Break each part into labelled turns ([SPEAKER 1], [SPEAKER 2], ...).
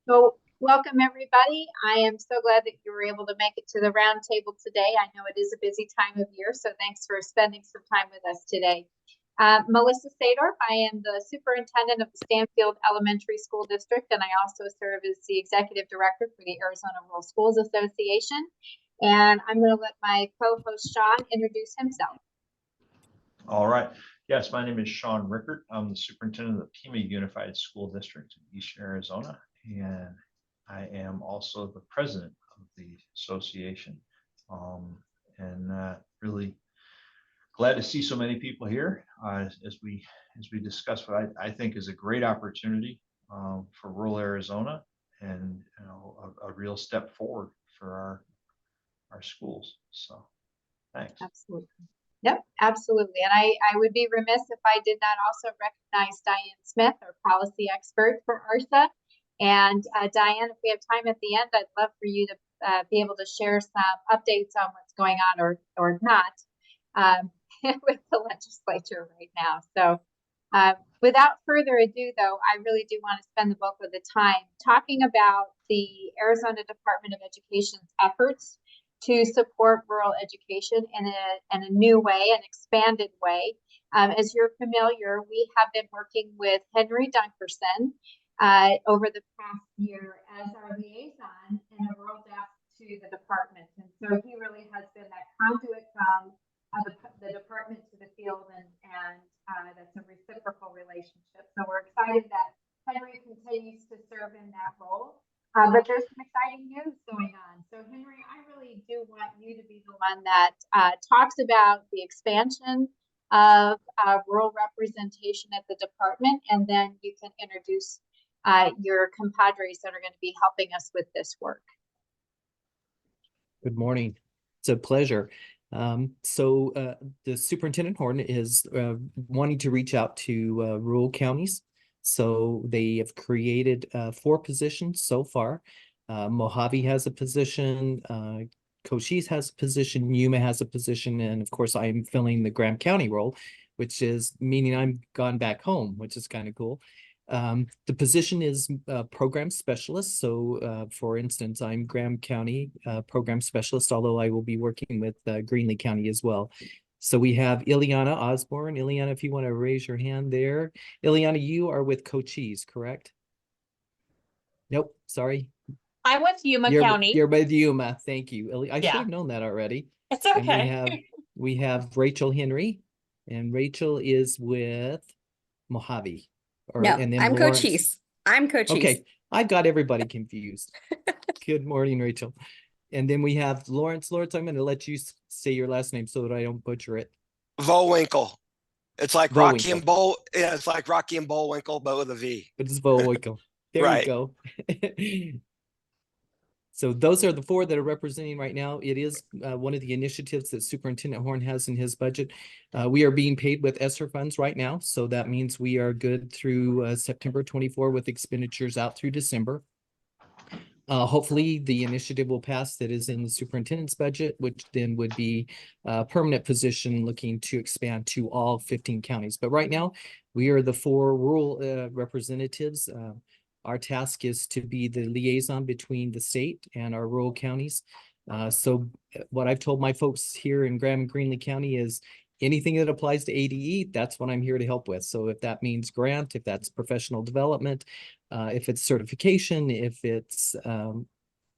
[SPEAKER 1] So welcome everybody. I am so glad that you were able to make it to the roundtable today. I know it is a busy time of year, so thanks for spending some time with us today. Melissa Sadorf, I am the superintendent of the Stanfield Elementary School District, and I also serve as the executive director for the Arizona Rural Schools Association. And I'm going to let my co-host Sean introduce himself.
[SPEAKER 2] All right. Yes, my name is Sean Rickert. I'm the superintendent of the Pima Unified School District in Eastern Arizona, and I am also the president of the association. Really glad to see so many people here as we discuss what I think is a great opportunity for rural Arizona, and a real step forward for our schools. So, thanks.
[SPEAKER 1] Absolutely. Yep, absolutely. And I would be remiss if I did not also recognize Diane Smith, our policy expert for ARSA. And Diane, if we have time at the end, I'd love for you to be able to share some updates on what's going on or not with the legislature right now. So without further ado, though, I really do want to spend the bulk of the time talking about the Arizona Department of Education's efforts to support rural education in a new way, an expanded way. As you're familiar, we have been working with Henry Dunkerson over the past year as our liaison in a rural desk to the department. And so he really has been that conduit from the department to the field, and that's a reciprocal relationship. So we're excited that Henry continues to serve in that role. But there's some exciting news going on. So Henry, I really do want you to be the one that talks about the expansion of rural representation at the department, and then you can introduce your compadres that are going to be helping us with this work.
[SPEAKER 3] Good morning. It's a pleasure. The Superintendent Horn is wanting to reach out to rural counties. So they have created 4 positions so far. Mohave has a position, Cochise has a position, Yuma has a position, and of course I'm filling the Graham County role, which is meaning I'm gone back home, which is kind of cool. The position is program specialist. So for instance, I'm Graham County program specialist, although I will be working with Greenlee County as well. So we have Ileana Osborne. Ileana, if you want to raise your hand there. Ileana, you are with Cochise, correct? Nope, sorry.
[SPEAKER 4] I'm with Yuma County.
[SPEAKER 3] You're with Yuma. Thank you. I should have known that already.
[SPEAKER 4] It's okay.
[SPEAKER 3] And we have Rachel Henry, and Rachel is with Mohave.
[SPEAKER 5] I'm Cochise. I'm Cochise.
[SPEAKER 3] Okay, I got everybody confused. Good morning, Rachel. And then we have Lawrence. Lawrence, I'm going to let you say your last name so that I don't butcher it.
[SPEAKER 6] Vowinkle. It's like Rocky and Bull. Yeah, it's like Rocky and Bullwinkle, but with a V.
[SPEAKER 3] But it's Vowinkle. There
[SPEAKER 6] Right.
[SPEAKER 3] you go. So those are the 4 that are representing right now. It is one of the initiatives that Superintendent Horn has in his budget. We are being paid with ESSER funds right now. So that means we are good through September 24 with expenditures out through December. Hopefully the initiative will pass that is in the superintendent's budget, which then would be a permanent position looking to expand to all 15 counties. But right now we are the 4 rural representatives. Our task is to be the liaison between the state and our rural counties. So what I've told my folks here in Graham and Greenlee County is anything that applies to ADE, that's what I'm here to help with. So if that means grant, if that's professional development, if it's certification, if it's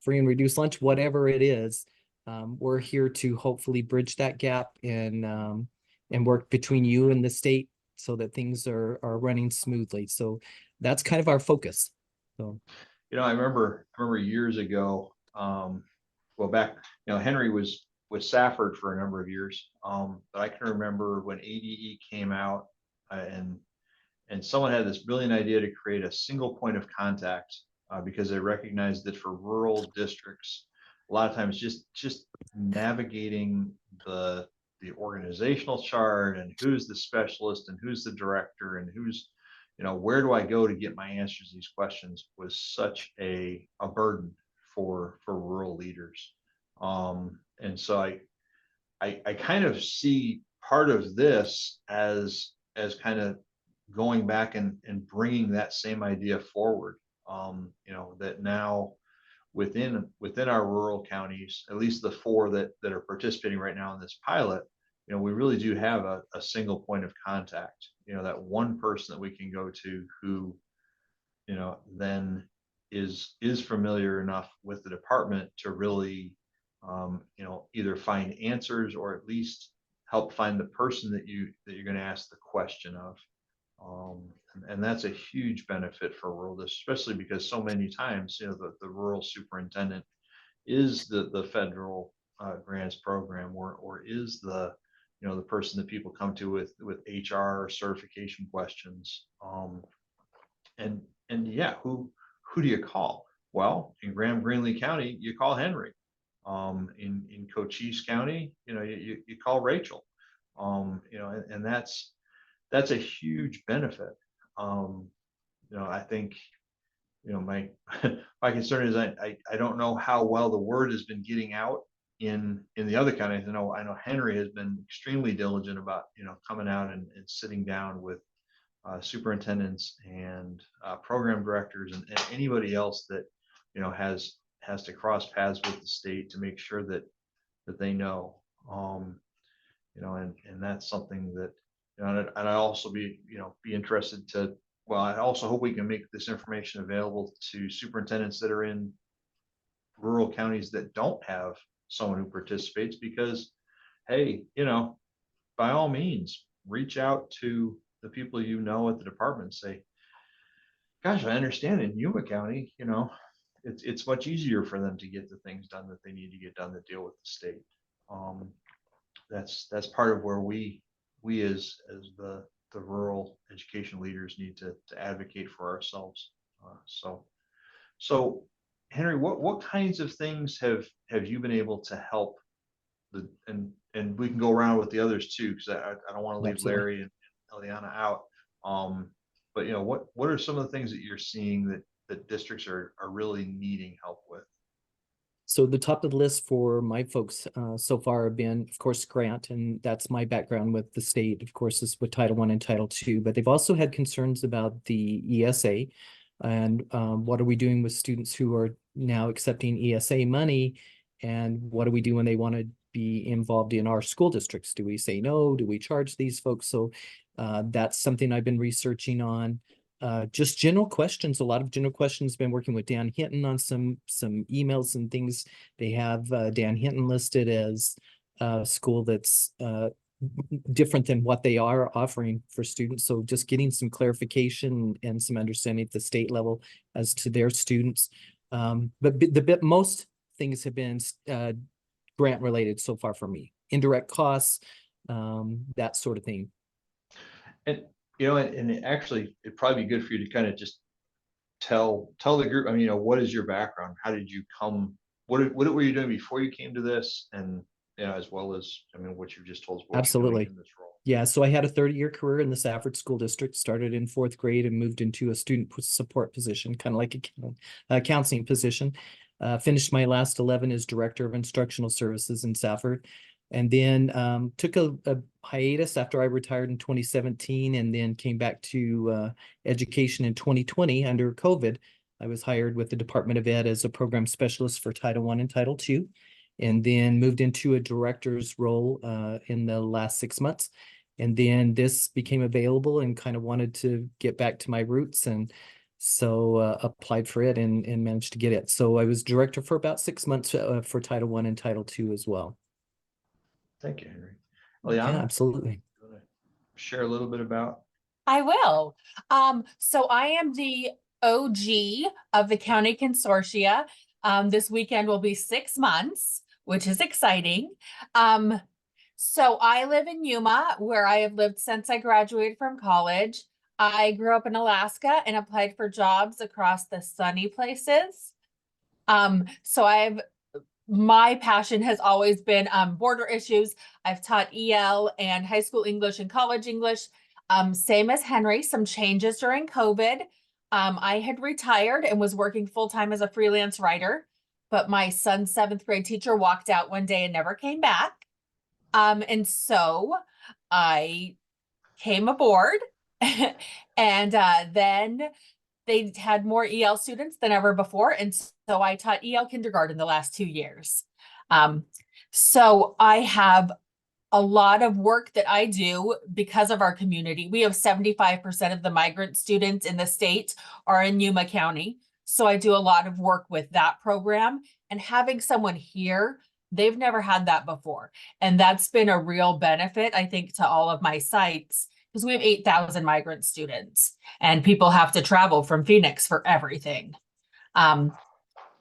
[SPEAKER 3] free and reduced lunch, whatever it is, we're here to hopefully bridge that gap and work between you and the state so that things are running smoothly. So that's kind of our focus. So,
[SPEAKER 2] I remember years ago, back, Henry was with Safford for a number of years. But I can remember when ADE came out and someone had this brilliant idea to create a single point of contact because they recognized that for rural districts, a lot of times just navigating the organizational chart and who's the specialist and who's the director and who's, where do I go to get my answers to these questions was such a burden for rural leaders. And so I kind of see part of this as kind of going back and bringing that same idea forward. You know, that now within our rural counties, at least the 4 that are participating right now in this pilot, you know, we really do have a single point of contact, you know, that one person that we can go to who, you know, then is familiar enough with the department to really, you know, either find answers or at least help find the person that you're going to ask the question of. And that's a huge benefit for rural, especially because so many times, you know, the rural superintendent is the federal grants program, or is the, you know, the person that people come to with HR certification questions. And yeah, who do you call? Well, in Graham Greenlee County, you call Henry. In Cochise County, you know, you call Rachel. You know, and that's a huge benefit. You know, I think, you know, my my concern is I don't know how well the word has been getting out in the other counties. I know Henry has been extremely diligent about, you know, coming out and sitting down with superintendents and program directors and anybody else that, you know, has to cross paths with the state to make sure that they know. You know, and that's something that, you know, and I also be interested to, well, I also hope we can make this information available to superintendents that are in rural counties that don't have someone who participates, because, hey, you know, by all means, reach out to the people you know at the department and say, gosh, I understand in Yuma County, you know, it's much easier for them to get the things done that they need to get done to deal with the state. That's part of where we as the rural education leaders need to advocate for ourselves. So Henry, what kinds of things have you been able to help and we can go around with the others too, because I don't want to leave
[SPEAKER 3] Absolutely.
[SPEAKER 2] Larry and Eliana out. But you know, what are some of the things that you're seeing that districts are really needing help with?
[SPEAKER 3] So the top of the list for my folks so far have been, of course, grant, and that's my background with the state, of course, is with Title I and Title II, but they've also had concerns about the ESA and what are we doing with students who are now accepting ESA money, and what do we do when they want to be involved in our school districts? Do we say no? Do we charge these folks? So that's something I've been researching on. Just general questions, a lot of general questions. Been working with Dan Hinton on some emails and things. They have Dan Hinton listed as a school that's different than what they are offering for students. So just getting some clarification and some understanding at the state level as to their students. But most things have been grant related so far for me. Indirect costs, that sort of thing.
[SPEAKER 2] And you know, and actually, it'd probably be good for you to kind of just tell the group. I mean, you know, what is your background? How did you come? What were you doing before you came to this? And you know, as well as, I mean, what you just told us. What
[SPEAKER 3] Absolutely.
[SPEAKER 2] you're doing in this role.
[SPEAKER 3] Yeah, so I had a 30-year career in the Safford School District. Started in 4th grade and moved into a student support position, kind of like a counseling position. Finished my last 11 as director of instructional services in Safford. And then took a hiatus after I retired in 2017, and then came back to education in 2020 under COVID. I was hired with the Department of Ed as a program specialist for Title I and Title II, and then moved into a director's role in the last 6 months. And then this became available and kind of wanted to get back to my roots, and so applied for it and managed to get it. So I was director for about 6 months for Title I and Title II as well.
[SPEAKER 2] Thank you, Henry.
[SPEAKER 3] Yeah,
[SPEAKER 2] Eliana,
[SPEAKER 3] absolutely.
[SPEAKER 2] share a little bit about.
[SPEAKER 4] I will. So I am the OG of the county consortia. This weekend will be 6 months, which is exciting. So I live in Yuma, where I have lived since I graduated from college. I grew up in Alaska and applied for jobs across the sunny places. So my passion has always been border issues. I've taught EL and high school English and college English. Same as Henry, some changes during COVID. I had retired and was working full-time as a freelance writer, but my son's 7th grade teacher walked out one day and never came back. And so I came aboard and then they had more EL students than ever before. And so I taught EL kindergarten the last 2 years. So I have a lot of work that I do because of our community. We have 75% of the migrant students in the state are in Yuma County. So I do a lot of work with that program, and having someone here, they've never had that before. And that's been a real benefit, I think, to all of my sites, because we have 8,000 migrant students and people have to travel from Phoenix for everything.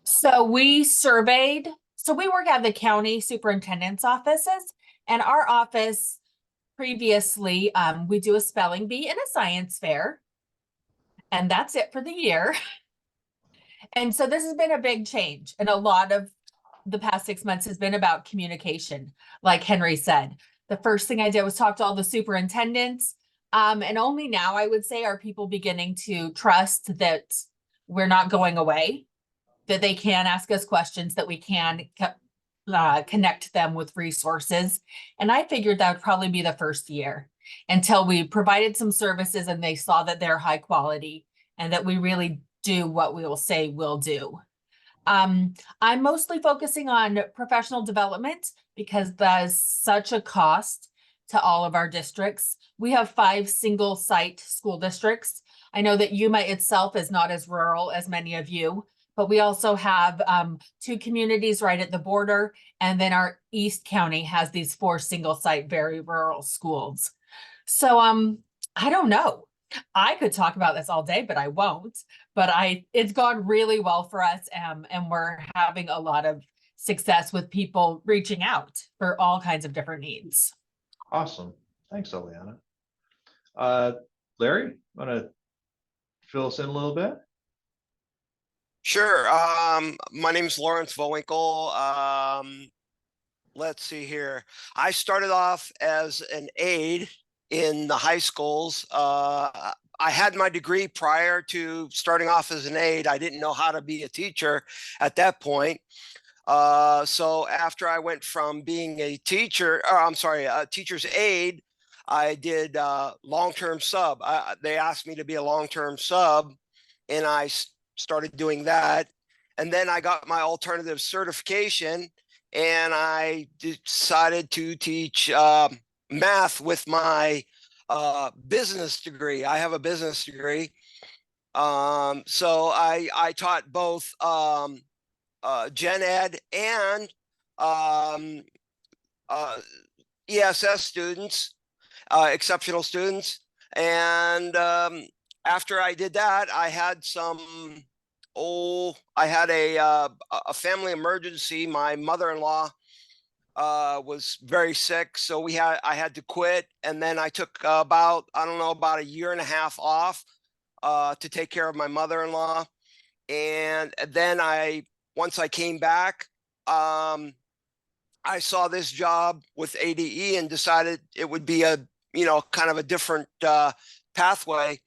[SPEAKER 4] So we surveyed, so we work at the county superintendent's offices, and our office previously, we do a spelling bee and a science fair, and that's it for the year. And so this has been a big change, and a lot of the past 6 months has been about communication. Like Henry said, the first thing I did was talk to all the superintendents. And only now, I would say, are people beginning to trust that we're not going away, that they can ask us questions, that we can connect them with resources. And I figured that would probably be the first year, until we provided some services and they saw that they're high quality and that we really do what we will say we'll do. I'm mostly focusing on professional development because that's such a cost to all of our districts. We have 5 single site school districts. I know that Yuma itself is not as rural as many of you, but we also have 2 communities right at the border. And then our East County has these 4 single site, very rural schools. So I don't know. I could talk about this all day, but I won't. But it's gone really well for us, and we're having a lot of success with people reaching out for all kinds of different needs.
[SPEAKER 2] Awesome. Thanks, Eliana. Larry, want to fill us in a little bit?
[SPEAKER 6] Sure. My name is Lawrence Vowinkle. Let's see here. I started off as an aide in the high schools. I had my degree prior to starting off as an aide. I didn't know how to be a teacher at that point. So after I went from being a teacher, a teacher's aide, I did long-term sub. They asked me to be a long-term sub, and I started doing that. And then I got my alternative certification, and I decided to teach math with my business degree. I have a business degree. So I taught both gen ed and ESS students, exceptional students. And after I did that, I had a family emergency. My mother-in-law was very sick, so I had to quit. And then I took about a year and a half off to take care of my mother-in-law. And then once I came back, I saw this job with ADE and decided it would be a kind of a different pathway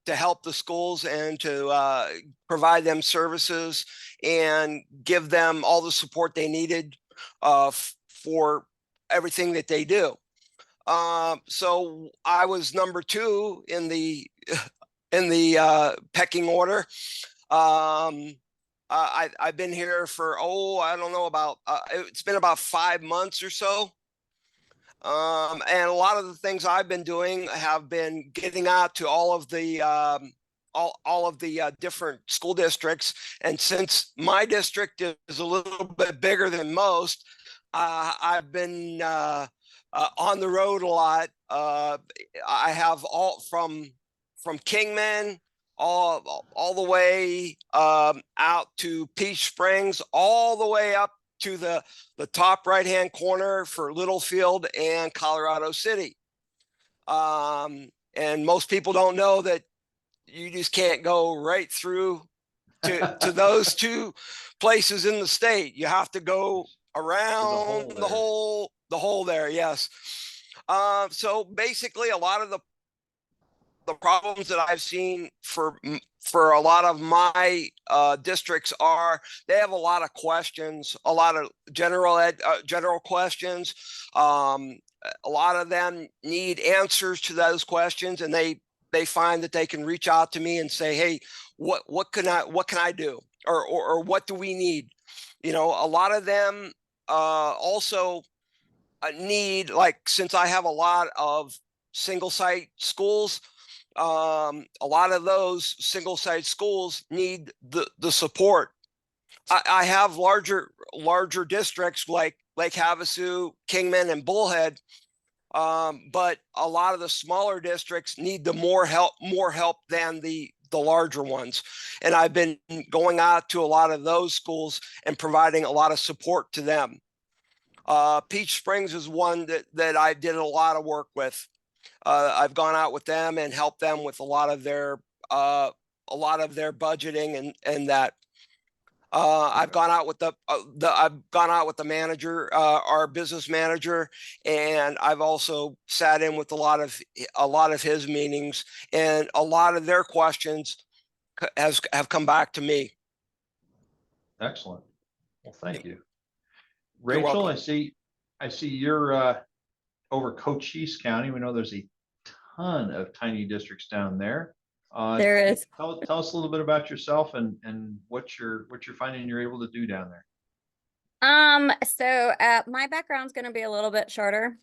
[SPEAKER 6] to help the schools and to provide them services and give them all the support they needed for everything that they do. So I was number 2 in the pecking order. I've been here for it's been about 5 months or so. And a lot of the things I've been doing have been getting out to all of the different school districts. And since my district is a little bit bigger than most, I've been on the road a lot. I have all from Kingman all the way out to Peach Springs, all the way up to the top right-hand corner for Littlefield and Colorado City. And most people don't know that you just can't go right through to those 2 places in the state. You have to go around the whole there. Yes. So basically, a lot of the problems that I've seen for a lot of my districts are they have a lot of questions, a lot of general questions. A lot of them need answers to those questions, and they find that they can reach out to me and say, hey, what can I do? Or what do we need? You know, a lot of them also need, like, since I have a lot of single site schools, a lot of those single site schools need the support. I have larger districts like Lake Havasu, Kingman, and Bullhead, but a lot of the smaller districts need the more help than the larger ones. And I've been going out to a lot of those schools and providing a lot of support to them. Peach Springs is one that I did a lot of work with. I've gone out with them and helped them with a lot of their budgeting and that. I've gone out with the manager, our business manager, and I've also sat in with a lot of his meetings, and a lot of their questions have come back to me.
[SPEAKER 2] Excellent. Well, thank you.
[SPEAKER 6] You're
[SPEAKER 2] Rachel,
[SPEAKER 6] welcome.
[SPEAKER 2] I see you're over Cochise County. We know there's a ton of tiny districts down there.
[SPEAKER 5] There is.
[SPEAKER 2] Tell us a little bit about yourself and what you're finding you're able to do down there.
[SPEAKER 5] So my background's going to be a little bit shorter,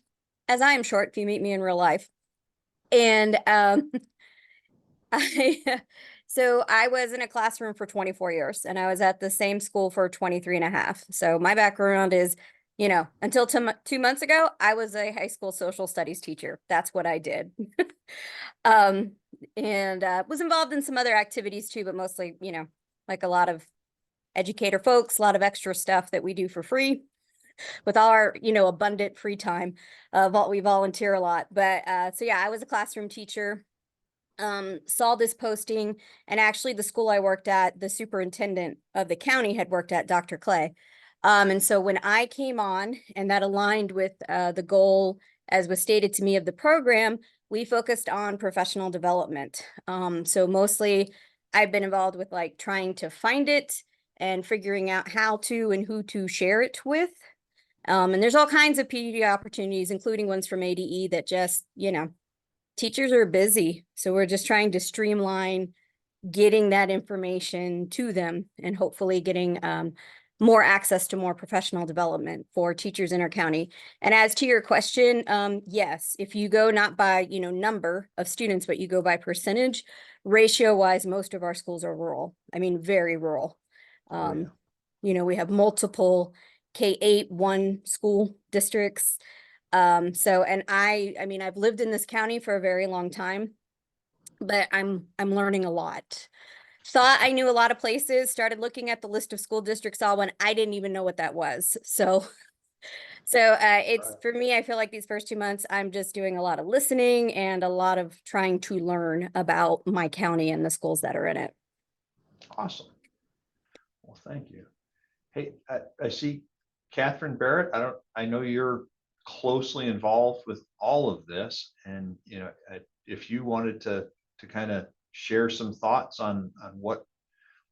[SPEAKER 5] as I am short if you meet me in real life. And so I was in a classroom for 24 years, and I was at the same school for 23 and a half. So my background is, you know, until 2 months ago, I was a high school social studies teacher. That's what I did. And was involved in some other activities too, but mostly, you know, like a lot of educator folks, a lot of extra stuff that we do for free with our, you know, abundant free time. We volunteer a lot. But so yeah, I was a classroom teacher. Saw this posting, and actually the school I worked at, the superintendent of the county had worked at, Dr. Clay. And so when I came on, and that aligned with the goal, as was stated to me, of the program, we focused on professional development. So mostly I've been involved with like trying to find it and figuring out how to and who to share it with. And there's all kinds of PD opportunities, including ones from ADE that just, you know, teachers are busy. So we're just trying to streamline getting that information to them and hopefully getting more access to more professional development for teachers in our county. And as to your question, yes, if you go not by, you know, number of students, but you go by percentage, ratio wise, most of our schools are rural. I mean, very rural. You know, we have multiple K-8 one school districts. So, and I mean, I've lived in this county for a very long time, but I'm learning a lot. Thought I knew a lot of places, started looking at the list of school districts, all when I didn't even know what that was. So it's, for me, I feel like these first 2 months, I'm just doing a lot of listening and a lot of trying to learn about my county and the schools that are in it.
[SPEAKER 2] Awesome. Well, thank you. Hey, I see Catherine Barrett. I know you're closely involved with all of this, and you know, if you wanted to kind of share some thoughts on what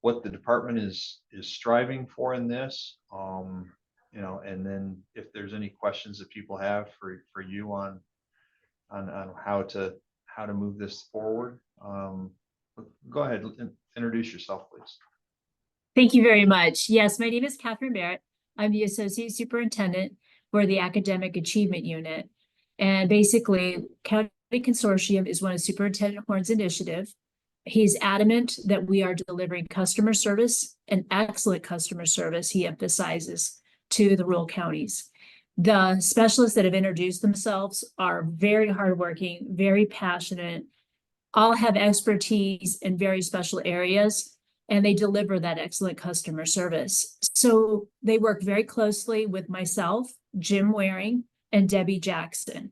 [SPEAKER 2] the department is striving for in this, you know, and then if there's any questions that people have for you on how to move this forward, go ahead and introduce yourself, please.
[SPEAKER 7] Thank you very much. Yes, my name is Catherine Barrett. I'm the Associate Superintendent for the Academic Achievement Unit. And basically, County Consortium is one of Superintendent Horn's initiative. He's adamant that we are delivering customer service and excellent customer service, he emphasizes, to the rural counties. The specialists that have introduced themselves are very hardworking, very passionate, all have expertise in very special areas, and they deliver that excellent customer service. So they work very closely with myself, Jim Waring, and Debbie Jackson.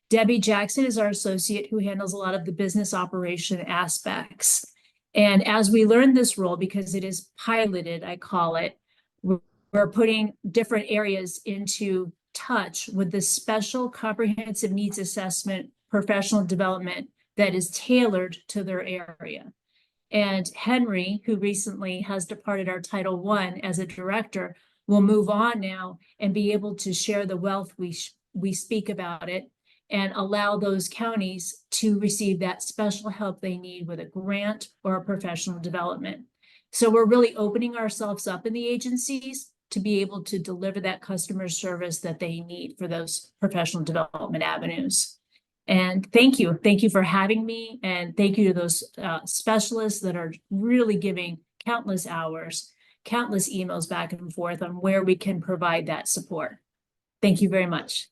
[SPEAKER 7] Debbie Jackson is our associate who handles a lot of the business operation aspects. And as we learn this role, because it is piloted, I call it, we're putting different areas into touch with the special comprehensive needs assessment, professional development that is tailored to their area. And Henry, who recently has departed our Title I as a director, will move on now and be able to share the wealth we speak about it and allow those counties to receive that special help they need with a grant or a professional development. So we're really opening ourselves up in the agencies to be able to deliver that customer service that they need for those professional development avenues. And thank you for having me, and thank you to those specialists that are really giving countless hours, countless emails back and forth on where we can provide that support. Thank you very much.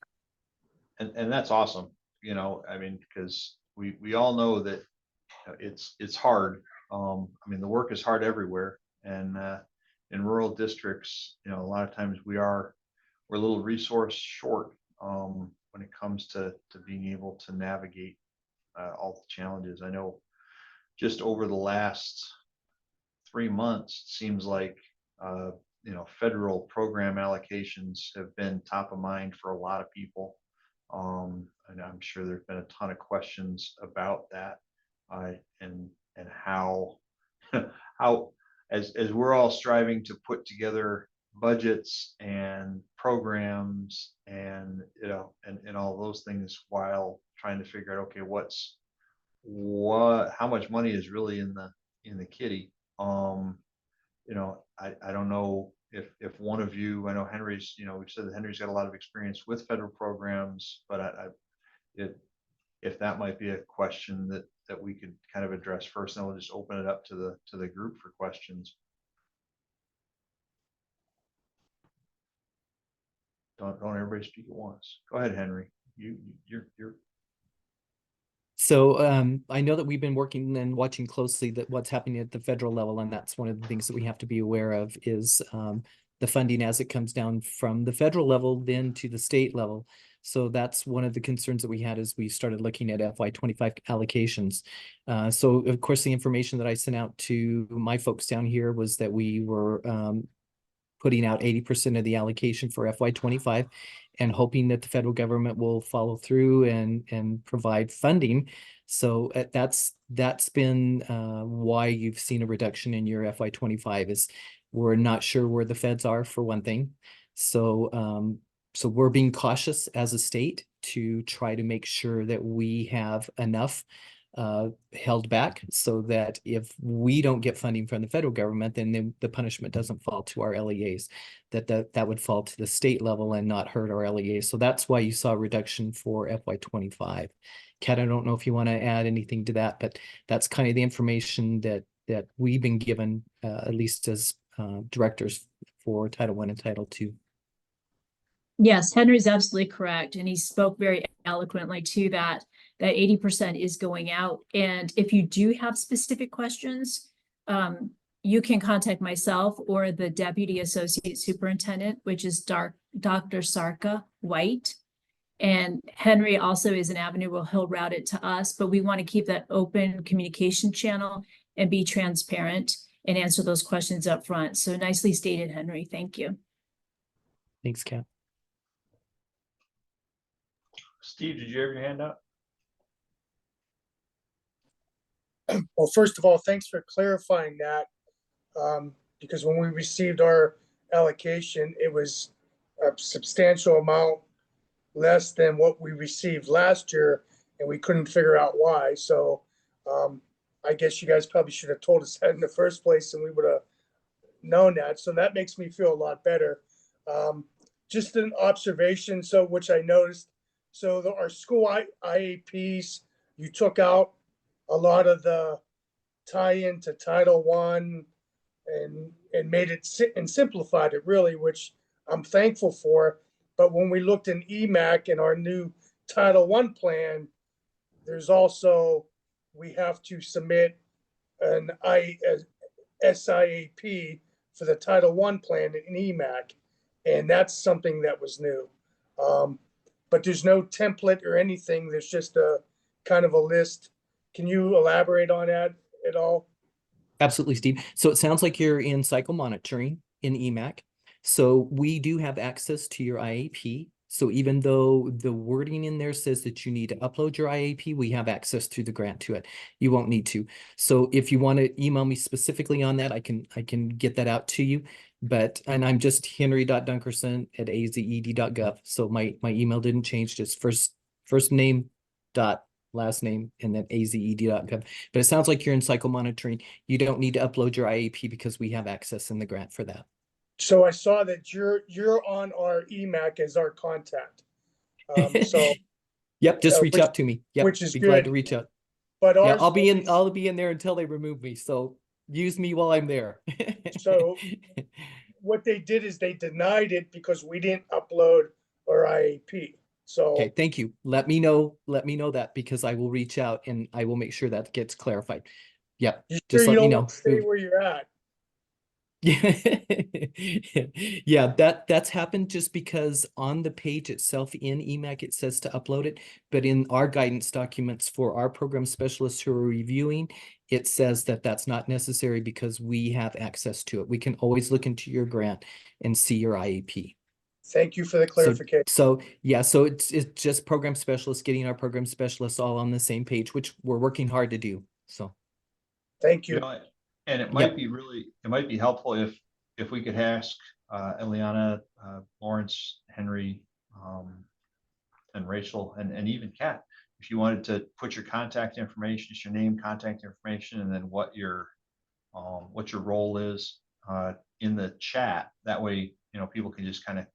[SPEAKER 2] And that's awesome, you know, I mean, because we all know that it's hard. I mean, the work is hard everywhere, and in rural districts, you know, a lot of times we're a little resource short when it comes to being able to navigate all the challenges. I know just over the last 3 months, it seems like you know, federal program allocations have been top of mind for a lot of people. And I'm sure there's been a ton of questions about that, and how how as we're all striving to put together budgets and programs and, you know, and all those things while trying to figure out, okay, how much money is really in the kitty. You know, I don't know if one of you, I know Henry's, you know, we've said that Henry's got a lot of experience with federal programs, but if that might be a question that we could kind of address first, and we'll just open it up to the group for questions. Don't everybody speak at once. Go ahead, Henry. You're
[SPEAKER 3] So I know that we've been working and watching closely that what's happening at the federal level, and that's one of the things that we have to be aware of is the funding as it comes down from the federal level then to the state level. So that's one of the concerns that we had as we started looking at FY25 allocations. So of course, the information that I sent out to my folks down here was that we were putting out 80% of the allocation for FY25 and hoping that the federal government will follow through and provide funding. So that's been why you've seen a reduction in your FY25 is we're not sure where the feds are, for one thing. So so we're being cautious as a state to try to make sure that we have enough held back so that if we don't get funding from the federal government, then the punishment doesn't fall to our LEAs, that would fall to the state level and not hurt our LEAs. So that's why you saw a reduction for FY25. Kat, I don't know if you want to add anything to that, but that's kind of the information that we've been given, at least as directors for Title I and Title II.
[SPEAKER 7] Yes, Henry's absolutely correct. And he spoke very eloquently to that 80% is going out. And if you do have specific questions, you can contact myself or the Deputy Associate Superintendent, which is Dr. Sarka White. And Henry also is an avenue where he'll route it to us, but we want to keep that open communication channel and be transparent and answer those questions up front. So nicely stated, Henry. Thank you.
[SPEAKER 3] Thanks, Kat.
[SPEAKER 2] Steve, did you have your hand up?
[SPEAKER 8] Well, first of all, thanks for clarifying that, because when we received our allocation, it was a substantial amount less than what we received last year, and we couldn't figure out why. So I guess you guys probably should have told us that in the first place, and we would have known that. So that makes me feel a lot better. Just an observation, so which I noticed. So our school IAPs, you took out a lot of the tie-in to Title I and made it and simplified it really, which I'm thankful for. But when we looked in EMAC and our new Title I plan, there's also, we have to submit an SIAP for the Title I plan in EMAC. And that's something that was new. But there's no template or anything. There's just a kind of a list. Can you elaborate on that at all?
[SPEAKER 3] Absolutely, Steve. So it sounds like you're in cycle monitoring in EMAC. So we do have access to your IAP. So even though the wording in there says that you need to upload your IAP, we have access through the grant to it. You won't need to. So if you want to email me specifically on that, I can get that out to you. And I'm just henry.dunkerson@azed.gov. So my email didn't change, just first first name dot last name and then azed.gov. But it sounds like you're in cycle monitoring. You don't need to upload your IEP because we have access in the grant for that.
[SPEAKER 8] So I saw that you're on our EMAC as our contact. So
[SPEAKER 3] Yep, just reach
[SPEAKER 8] which-
[SPEAKER 3] out to me. Yep,
[SPEAKER 8] which is
[SPEAKER 3] be glad to
[SPEAKER 8] good.
[SPEAKER 3] reach out.
[SPEAKER 8] but
[SPEAKER 3] Yeah,
[SPEAKER 8] ours.
[SPEAKER 3] I'll be in there until they remove me. So use me while I'm there.
[SPEAKER 8] So what they did is they denied it because we didn't upload our IEP. So
[SPEAKER 3] Okay, thank you. Let me know that because I will reach out and I will make sure that gets clarified. Yep,
[SPEAKER 8] you sure
[SPEAKER 3] just
[SPEAKER 8] you
[SPEAKER 3] let me
[SPEAKER 8] don't
[SPEAKER 3] know.
[SPEAKER 8] want to stay where you're at?
[SPEAKER 3] Yeah, that's happened just because on the page itself in EMAC, it says to upload it, but in our guidance documents for our program specialists who are reviewing, it says that that's not necessary because we have access to it. We can always look into your grant and see your IEP.
[SPEAKER 8] Thank you for the clarification.
[SPEAKER 3] So yeah, so it's just program specialists, getting our program specialists all on the same page, which we're working hard to do. So
[SPEAKER 8] Thank
[SPEAKER 2] You
[SPEAKER 8] you.
[SPEAKER 2] know, and it
[SPEAKER 3] Yep.
[SPEAKER 2] might be it might be helpful if we could ask Eliana, Lawrence, Henry, and Rachel, and even Kat, if you wanted to put your contact information, just your name, contact information, and then what your role is in the chat. That way, people can just kind of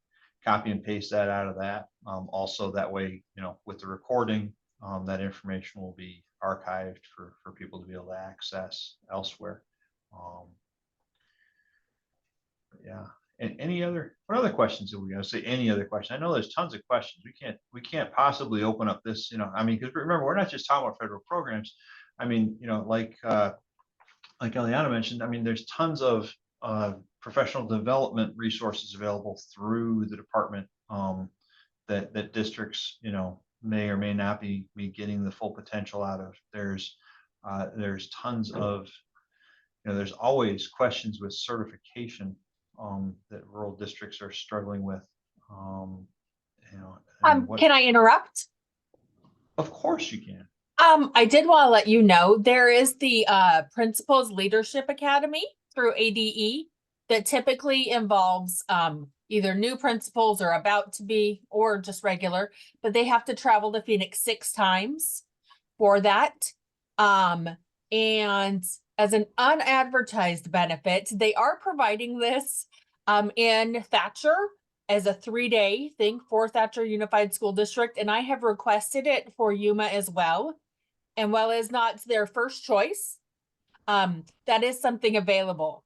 [SPEAKER 2] copy and paste that out of that. Also, that way, with the recording, that information will be archived for people to be able to access elsewhere. Yeah. And what other questions are we going to say? Any other question? I know there's tons of questions. We can't possibly open up this, I mean, because remember, we're not just talking about federal programs. I mean, like Eliana mentioned, I mean, there's tons of professional development resources available through the department that districts, may or may not be getting the full potential out of. There's tons of, there's always questions with certification that rural districts are struggling with.
[SPEAKER 4] Can I interrupt?
[SPEAKER 2] Of course you can.
[SPEAKER 4] I did want to let you know there is the Principals Leadership Academy through ADE that typically involves either new principals or about to be, or just regular, but they have to travel to Phoenix 6 times for that. And as an unadvertised benefit, they are providing this in Thatcher as a 3-day thing for Thatcher Unified School District. And I have requested it for Yuma as well. And while it's not their first choice, that is something available,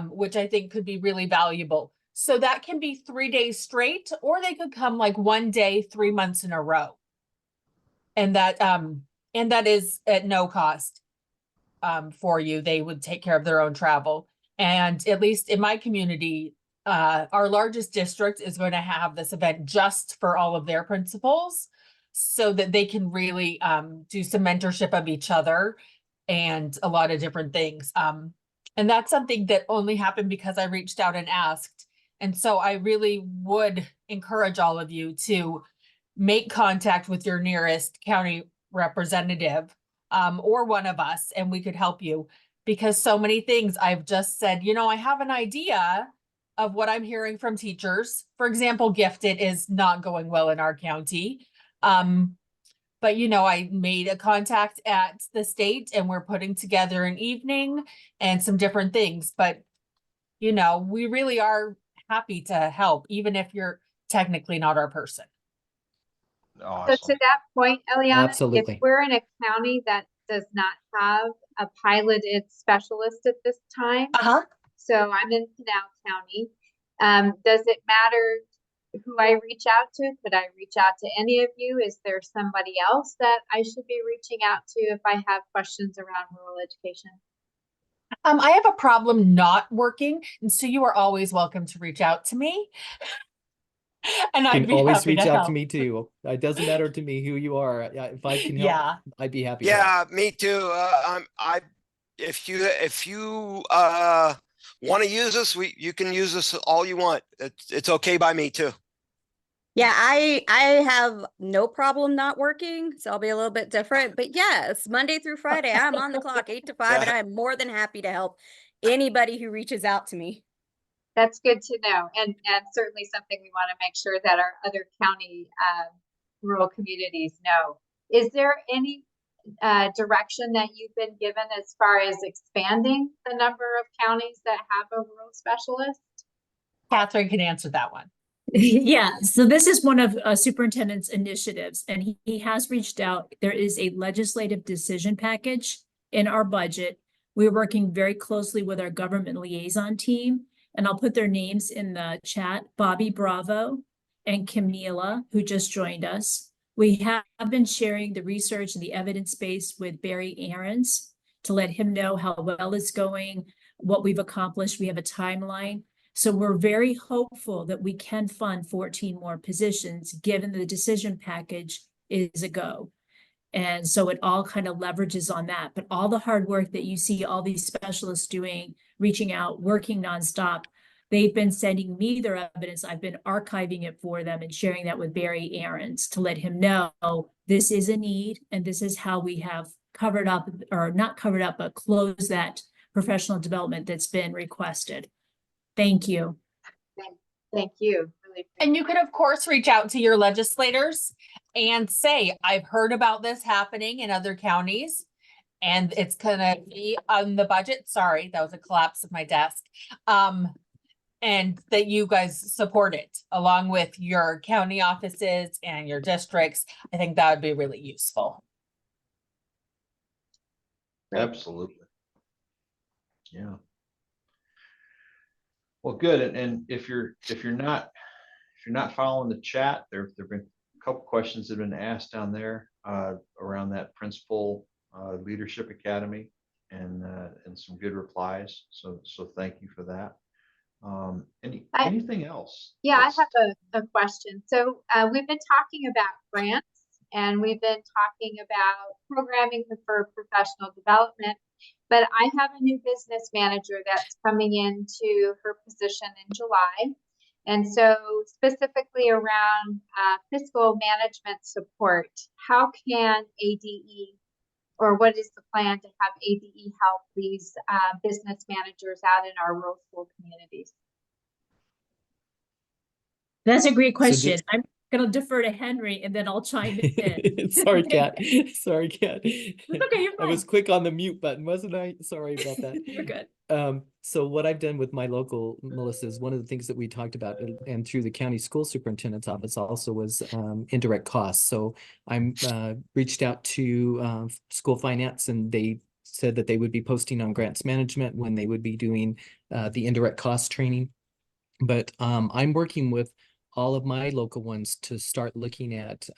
[SPEAKER 4] which I think could be really valuable. So that can be 3 days straight, or they could come like 1 day, 3 months in a row. And that is at no cost for you. They would take care of their own travel. And at least in my community, our largest district is going to have this event just for all of their principals, so that they can really do some mentorship of each other and a lot of different things. And that's something that only happened because I reached out and asked. And so I really would encourage all of you to make contact with your nearest county representative or one of us, and we could help you, because so many things I've just said, I have an idea of what I'm hearing from teachers. For example, gifted is not going well in our county. But I made a contact at the state and we're putting together an evening and some different things. But, we really are happy to help, even if you're technically not our person.
[SPEAKER 1] So
[SPEAKER 2] Awesome.
[SPEAKER 1] to that point, Eliana,
[SPEAKER 3] Absolutely.
[SPEAKER 1] if we're in a county that does not have a piloted specialist at this time, so I'm in Canal County, does it matter who I reach out to? Could I reach out to any of you? Is there somebody else that I should be reaching out to if I have questions around rural education?
[SPEAKER 4] I have a problem not working, and so you are always welcome to reach out to me. And
[SPEAKER 3] You
[SPEAKER 4] I'd
[SPEAKER 3] can
[SPEAKER 4] be
[SPEAKER 3] always
[SPEAKER 4] happy
[SPEAKER 3] reach
[SPEAKER 4] to
[SPEAKER 3] out
[SPEAKER 4] help.
[SPEAKER 3] to me too. It doesn't matter to me who you are. If I can help,
[SPEAKER 4] Yeah.
[SPEAKER 3] I'd be happy to help.
[SPEAKER 6] Yeah, me too. If you want to use us, you can use us all you want. It's okay by me too.
[SPEAKER 5] Yeah, I have no problem not working, so I'll be a little bit different. But yes, Monday through Friday, I'm on the clock 8 to 5, and
[SPEAKER 6] Yeah.
[SPEAKER 5] I'm more than happy to help anybody who reaches out to me.
[SPEAKER 1] That's good to know, and certainly something we want to make sure that our other county rural communities know. Is there any direction that you've been given as far as expanding the number of counties that have a rural specialist?
[SPEAKER 4] Catherine can answer that one.
[SPEAKER 7] Yeah, so this is one of superintendent's initiatives, and he has reached out. There is a legislative decision package in our budget. We're working very closely with our government liaison team, and I'll put their names in the chat, Bobby Bravo and Camila, who just joined us. We have been sharing the research and the evidence base with Barry Aarons to let him know how well it's going, what we've accomplished. We have a timeline. So we're very hopeful that we can fund 14 more positions, given the decision package is a go. And so it all kind of leverages on that. But all the hard work that you see all these specialists doing, reaching out, working nonstop, they've been sending me their evidence. I've been archiving it for them and sharing that with Barry Aarons to let him know this is a need and this is how we have covered up, or not covered up, but closed that professional development that's been requested. Thank you.
[SPEAKER 1] Thank you. Really
[SPEAKER 4] And you could, of course, reach out to your legislators and say, I've heard about this happening in other counties and it's gonna be on the budget. Sorry, that was a collapse of my desk. And that you guys support it along with your county offices and your districts. I think that would be really useful.
[SPEAKER 2] Absolutely. Yeah. Well, good. And if you're not following the chat, there've been a couple questions that have been asked down there around that principal leadership academy, and some good replies. So thank you for that. Anything else?
[SPEAKER 1] Yeah, I have a question. So we've been talking about grants, and we've been talking about programming for professional development, but I have a new business manager that's coming into her position in July. And so specifically around fiscal management support, how can ADE, or what is the plan to have ADE help these business managers out in our rural school communities?
[SPEAKER 7] That's a great
[SPEAKER 3] So
[SPEAKER 7] question. I'm gonna defer to Henry and then I'll chime in.
[SPEAKER 3] Sorry, Kat. Sorry, Kat.
[SPEAKER 7] It's okay, you're
[SPEAKER 3] I was
[SPEAKER 7] fine.
[SPEAKER 3] quick on the mute button, wasn't I? Sorry about that.
[SPEAKER 7] You're good.
[SPEAKER 3] So what I've done with my local, Melissa, is one of the things that we talked about, and through the county school superintendent's office also, was indirect costs. So I'm reached out to school finance, and they said that they would be posting on grants management when they would be doing the indirect cost training. But I'm working with all of my local ones to start looking at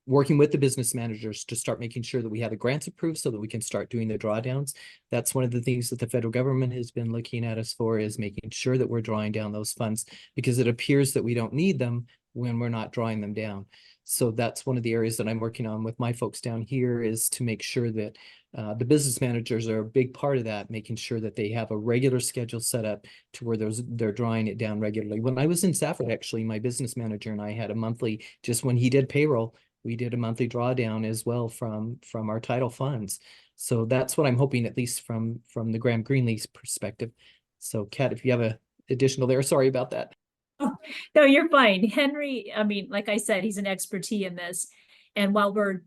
[SPEAKER 3] working with the business managers to start making sure that we have the grants approved so that we can start doing the drawdowns. That's one of the things that the federal government has been looking at us for, is making sure that we're drawing down those funds, because it appears that we don't need them when we're not drawing them down. So that's one of the areas that I'm working on with my folks down here, is to make sure that the business managers are a big part of that, making sure that they have a regular schedule set up to where they're drawing it down regularly. When I was in Safford, actually, my business manager and I had a monthly, just when he did payroll, we did a monthly drawdown as well from our title funds. So that's what I'm hoping, at least from the Graham Greenleaf's perspective. So Kat, if you have a additional there, sorry about that.
[SPEAKER 7] Oh, no, you're fine. Henry, I mean, like I said, he's an expertise in this. And while we're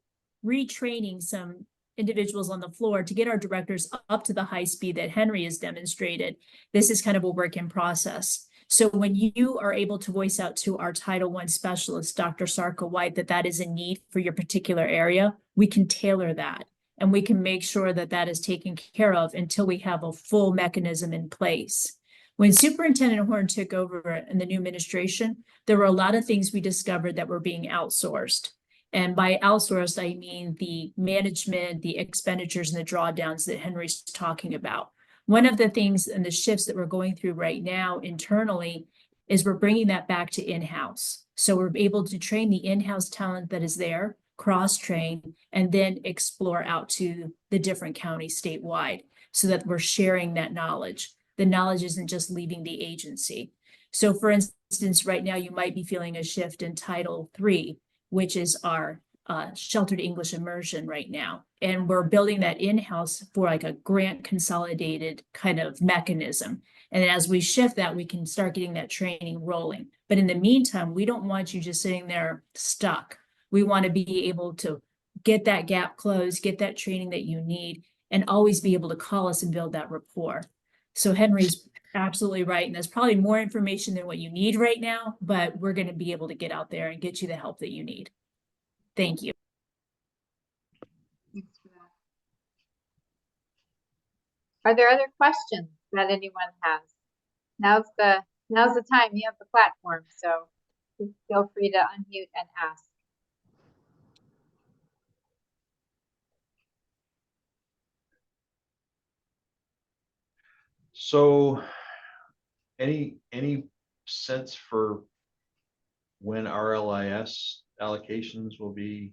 [SPEAKER 7] retraining some individuals on the floor to get our directors up to the high speed that Henry has demonstrated, this is kind of a work in process. So when you are able to voice out to our Title I specialist, Dr. Sarka White, that is a need for your particular area, we can tailor that. And we can make sure that that is taken care of until we have a full mechanism in place. When Superintendent Horn took over in the new administration, there were a lot of things we discovered that were being outsourced. And by outsourced, I mean the management, the expenditures, and the drawdowns that Henry's talking about. One of the things and the shifts that we're going through right now internally is we're bringing that back to in-house. So we're able to train the in-house talent that is there, cross-train, and then explore out to the different counties statewide so that we're sharing that knowledge. The knowledge isn't just leaving the agency. So for instance, right now you might be feeling a shift in Title III, which is our sheltered English immersion right now. And we're building that in-house for like a grant consolidated kind of mechanism. And as we shift that, we can start getting that training rolling. But in the meantime, we don't want you just sitting there stuck. We want to be able to get that gap closed, get that training that you need, and always be able to call us and build that rapport. So Henry's absolutely right. And there's probably more information than what you need right now, but we're going to be able to get out there and get you the help that you need. Thank you.
[SPEAKER 1] Thanks for that. Are there other questions that anyone has? Now's the time. You have the platform, so feel free to unmute and ask.
[SPEAKER 2] So any sense for when RLIS allocations will be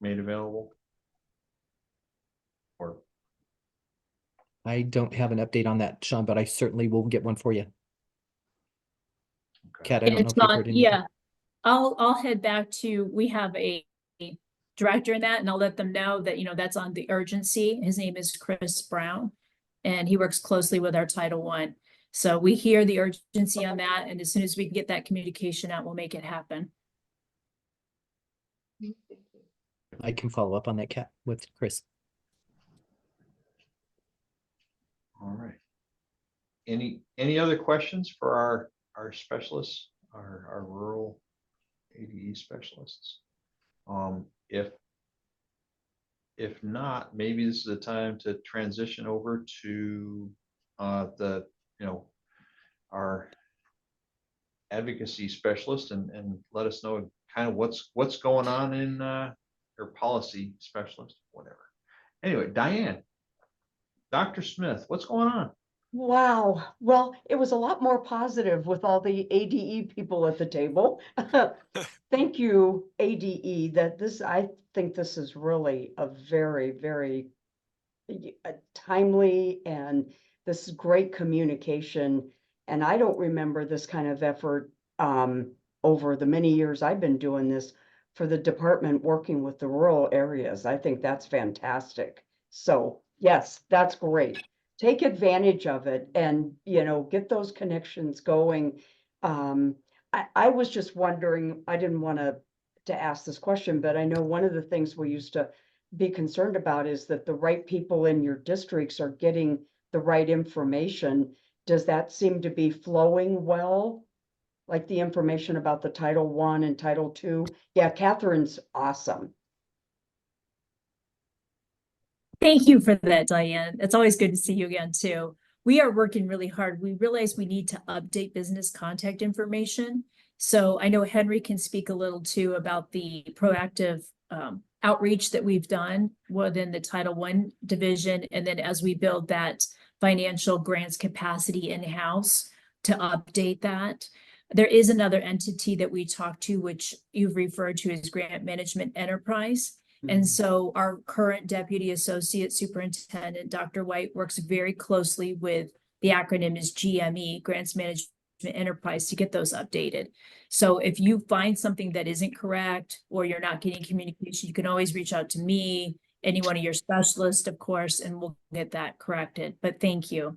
[SPEAKER 2] made available? Or
[SPEAKER 3] I don't have an update on that, Sean, but I certainly will get one for you.
[SPEAKER 2] okay.
[SPEAKER 3] Kat, I don't know
[SPEAKER 7] It's
[SPEAKER 3] if you've
[SPEAKER 7] not,
[SPEAKER 3] heard anything.
[SPEAKER 7] yeah. I'll head back to, we have a director in that, and I'll let them know that, you know, that's on the urgency. His name is Chris Brown, and he works closely with our Title I. So we hear the urgency on that, and as soon as we can get that communication out, we'll make it happen.
[SPEAKER 3] I can follow up on that, Kat, with Chris.
[SPEAKER 2] All right. Any other questions for our specialists, our rural ADE specialists? If not, maybe this is a time to transition over to our advocacy specialist and let us know kind of what's going on in or policy specialist, whatever. Anyway, Diane, Dr. Smith, what's going on?
[SPEAKER 9] Wow. Well, it was a lot more positive with all the ADE people at the table. Thank you, ADE, I think this is really a very, very timely, and this is great communication. And I don't remember this kind of effort over the many years I've been doing this for the department working with the rural areas. I think that's fantastic. So yes, that's great. Take advantage of it and, you know, get those connections going. I was just wondering, I didn't want to ask this question, but I know one of the things we used to be concerned about is that the right people in your districts are getting the right information. Does that seem to be flowing well? Like the information about the Title I and Title II? Yeah, Catherine's awesome.
[SPEAKER 7] Thank you for that, Diane. It's always good to see you again, too. We are working really hard. We realize we need to update business contact information. So I know Henry can speak a little too about the proactive outreach that we've done within the Title I division. And then as we build that financial grants capacity in-house to update that. There is another entity that we talked to, which you've referred to as Grant Management Enterprise. And so our current Deputy Associate Superintendent, Dr. White, works very closely with the acronym is GME, Grants Management Enterprise, to get those updated. So if you find something that isn't correct or you're not getting communication, you can always reach out to me, any one of your specialists, of course, and we'll get that corrected. But thank you.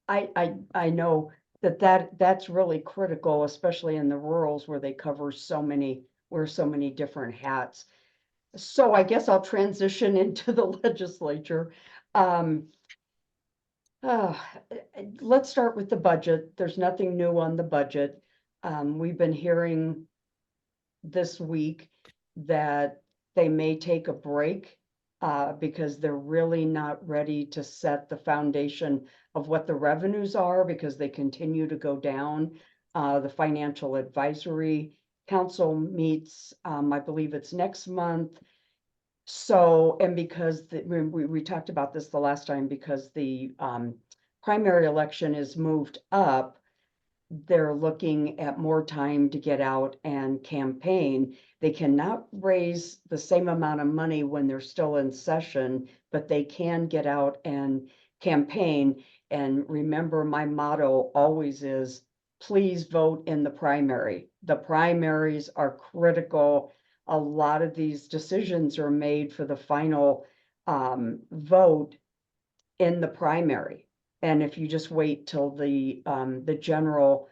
[SPEAKER 9] I know that's really critical, especially in the rurals where they cover wear so many different hats. So I guess I'll transition into the legislature. Let's start with the budget. There's nothing new on the budget. We've been hearing this week that they may take a break because they're really not ready to set the foundation of what the revenues are because they continue to go down. The Financial Advisory Council meets, I believe it's next month. So, and because we talked about this the last time, because the primary election is moved up, they're looking at more time to get out and campaign. They cannot raise the same amount of money when they're still in session, but they can get out and campaign. And remember, my motto always is, please vote in the primary. The primaries are critical. A lot of these decisions are made for the final vote in the primary. And if you just wait till the general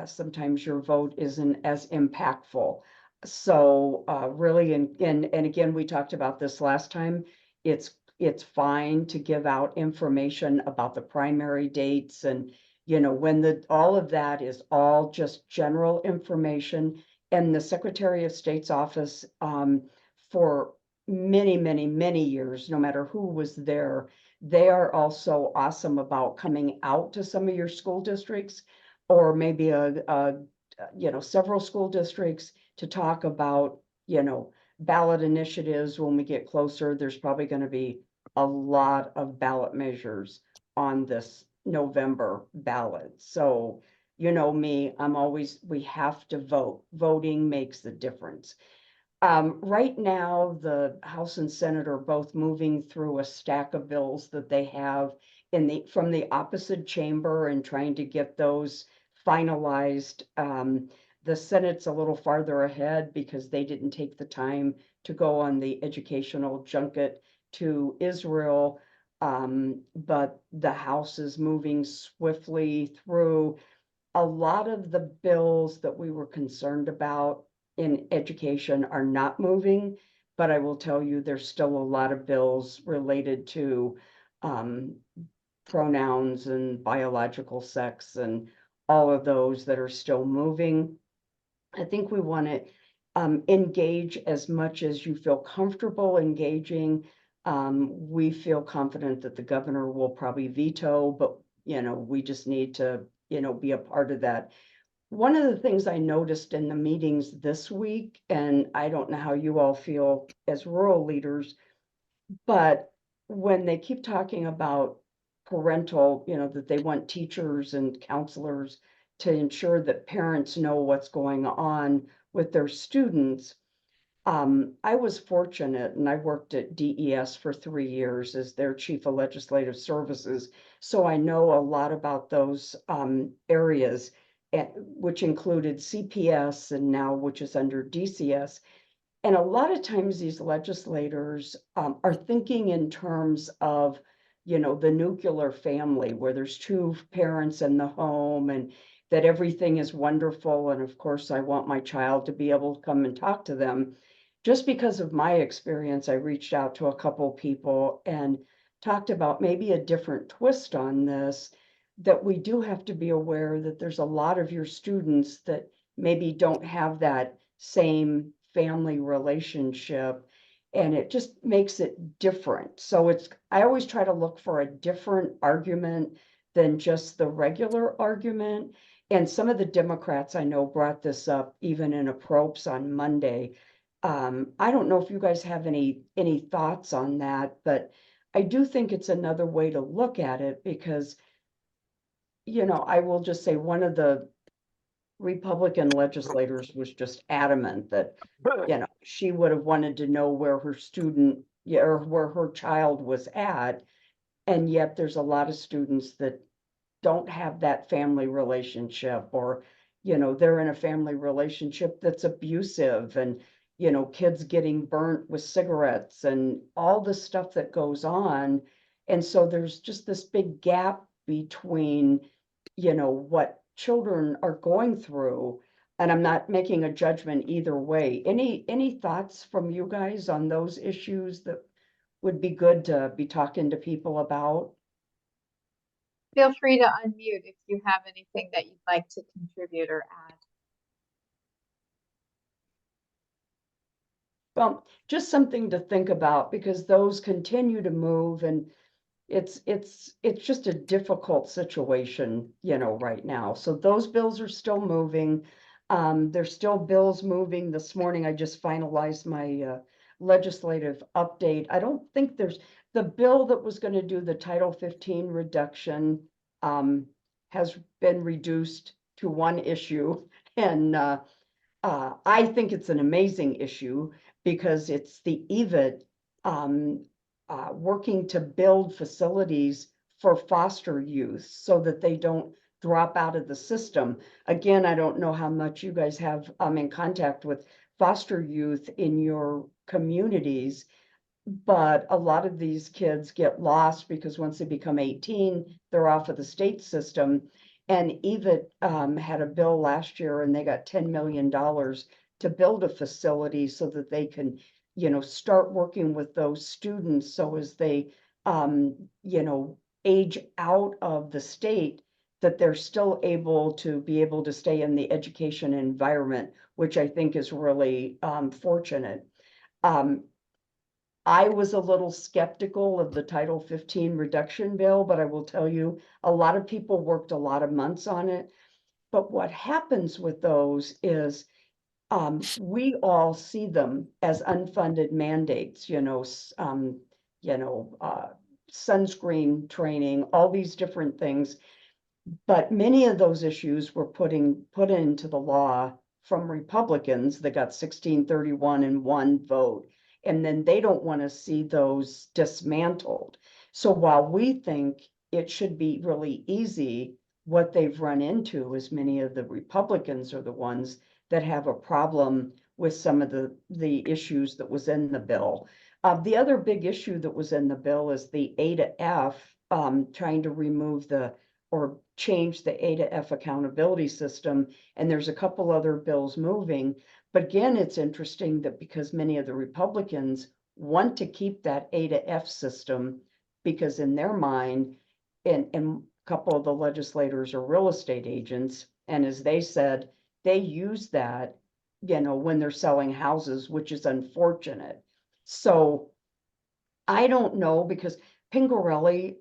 [SPEAKER 9] sometimes your vote isn't as impactful. So really, and again, we talked about this last time, it's fine to give out information about the primary dates and, you know, when all of that is all just general information. And the Secretary of State's office, for many years, no matter who was there, they are also awesome about coming out to some of your school districts, or maybe you know, several school districts, to talk about, you know, ballot initiatives. When we get closer, there's probably going to be a lot of ballot measures on this November ballot. So, you know me, we have to vote. Voting makes the difference. Right now, the House and Senate are both moving through a stack of bills that they have from the opposite chamber and trying to get those finalized. The Senate's a little farther ahead because they didn't take the time to go on the educational junket to Israel. But the House is moving swiftly through. A lot of the bills that we were concerned about in education are not moving, but I will tell you, there's still a lot of bills related to pronouns and biological sex and all of those that are still moving. I think we want to engage as much as you feel comfortable engaging. We feel confident that the governor will probably veto, but you know, we just need to, you know, be a part of that. One of the things I noticed in the meetings this week, and I don't know how you all feel as rural leaders, but when they keep talking about parental, you know, that they want teachers and counselors to ensure that parents know what's going on with their students. I was fortunate, and I worked at DES for 3 years as their chief of legislative services. So I know a lot about those areas, which included CPS and now which is under DCS. And a lot of times these legislators are thinking in terms of, you know, the nuclear family where there's 2 parents in the home and that everything is wonderful. And of course, I want my child to be able to come and talk to them. Just because of my experience, I reached out to a couple people and talked about maybe a different twist on this, that we do have to be aware that there's a lot of your students that maybe don't have that same family relationship, and it just makes it different. So I always try to look for a different argument than just the regular argument. And some of the Democrats I know brought this up even in a probes on Monday. I don't know if you guys have any thoughts on that, but I do think it's another way to look at it because, you know, I will just say one of the Republican legislators was just adamant that, you know, she would have wanted to know where her student, or where her child was at. And yet there's a lot of students that don't have that family relationship, or, you know, they're in a family relationship that's abusive, and, you know, kids getting burnt with cigarettes and all the stuff that goes on. And so there's just this big gap between, you know, what children are going through. And I'm not making a judgment either way. Any thoughts from you guys on those issues that would be good to be talking to people about?
[SPEAKER 1] Feel free to unmute if you have anything that you'd like to contribute or add.
[SPEAKER 9] Well, just something to think about, because those continue to move, and it's just a difficult situation, you know, right now. So those bills are still moving. There's still bills moving. This morning, I just finalized my legislative update. I don't think there's the bill that was going to do the Title 15 reduction has been reduced to 1 issue. And I think it's an amazing issue because it's the EVIT working to build facilities for foster youth so that they don't drop out of the system. Again, I don't know how much you guys have in contact with foster youth in your communities, but a lot of these kids get lost because once they become 18, they're off of the state system. And even had a bill last year and they got $10 million to build a facility so that they can, start working with those students. So as they, age out of the state, that they're still able to stay in the education environment, which I think is really fortunate. I was a little skeptical of the Title 15 reduction bill, but I will tell you, a lot of people worked a lot of months on it. But what happens with those is we all see them as unfunded mandates, sunscreen training, all these different things. But many of those issues were put into the law from Republicans that got 1631 and 1 vote. And then they don't want to see those dismantled. So while we think it should be really easy, what they've run into is many of the Republicans are the ones that have a problem with some of the issues that was in the bill. The other big issue that was in the bill is the A to F, trying to remove or change the A to F accountability system. And there's a couple other bills moving. But again, it's interesting that because many of the Republicans want to keep that A to F system, because in their mind, and a couple of the legislators are real estate agents. And as they said, they use that, when they're selling houses, which is unfortunate. So I don't know, because Pingarelli,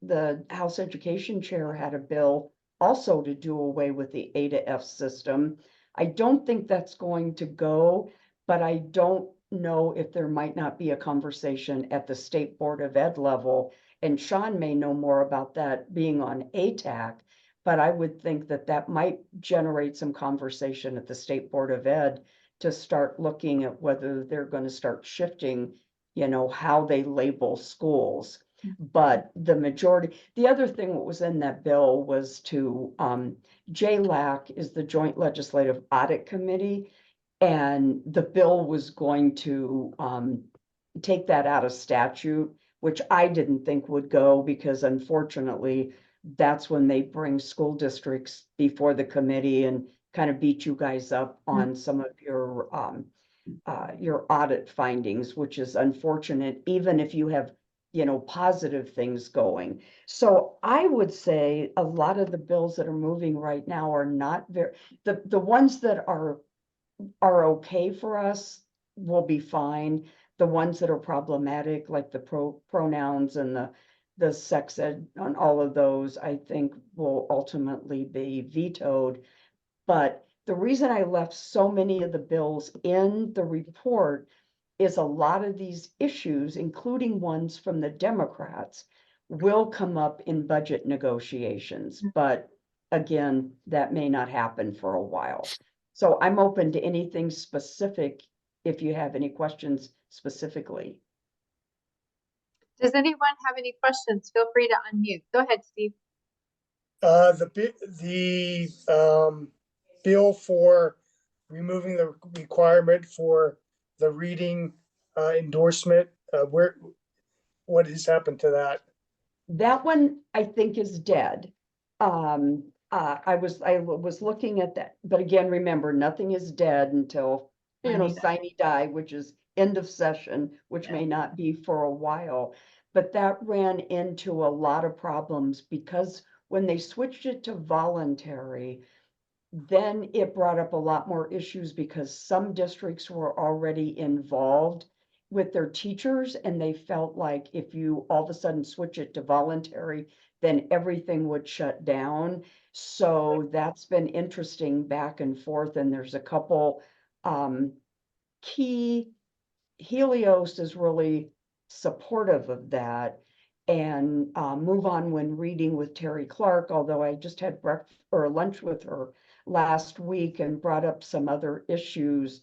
[SPEAKER 9] the House Education Chair, had a bill also to do away with the A to F system. I don't think that's going to go, but I don't know if there might not be a conversation at the State Board of Ed level. And Sean may know more about that being on ATAC, but I would think that that might generate some conversation at the State Board of Ed to start looking at whether they're going to start shifting how they label schools. But the other thing that was in that bill was to, JLAC is the Joint Legislative Audit Committee, and the bill was going to take that out of statute, which I didn't think would go, because unfortunately, that's when they bring school districts before the committee and kind of beat you guys up on some of your audit findings, which is unfortunate, even if you have, positive things going. So I would say a lot of the bills that are moving right now are not the ones that are okay for us will be fine. The ones that are problematic, like the pronouns and the sex ed on all of those, I think will ultimately be vetoed. But the reason I left so many of the bills in the report is a lot of these issues, including ones from the Democrats, will come up in budget negotiations. But again, that may not happen for a while. So I'm open to anything specific if you have any questions specifically.
[SPEAKER 1] Does anyone have any questions? Feel free to unmute. Go ahead, Steve.
[SPEAKER 8] The bill for removing the requirement for the reading endorsement, what has happened to that?
[SPEAKER 9] That one I think is dead. I was looking at that, but again, remember, nothing is dead until, sine die, which is end of session, which may not be for a while. But that ran into a lot of problems because when they switched it to voluntary, then it brought up a lot more issues because some districts were already involved with their teachers, and they felt like if you all of a sudden switch it to voluntary, then everything would shut down. So that's been interesting back and forth, and there's a couple key. Helios is really supportive of that, and Move On When Reading with Terry Clark, although I just had breakfast or lunch with her last week and brought up some other issues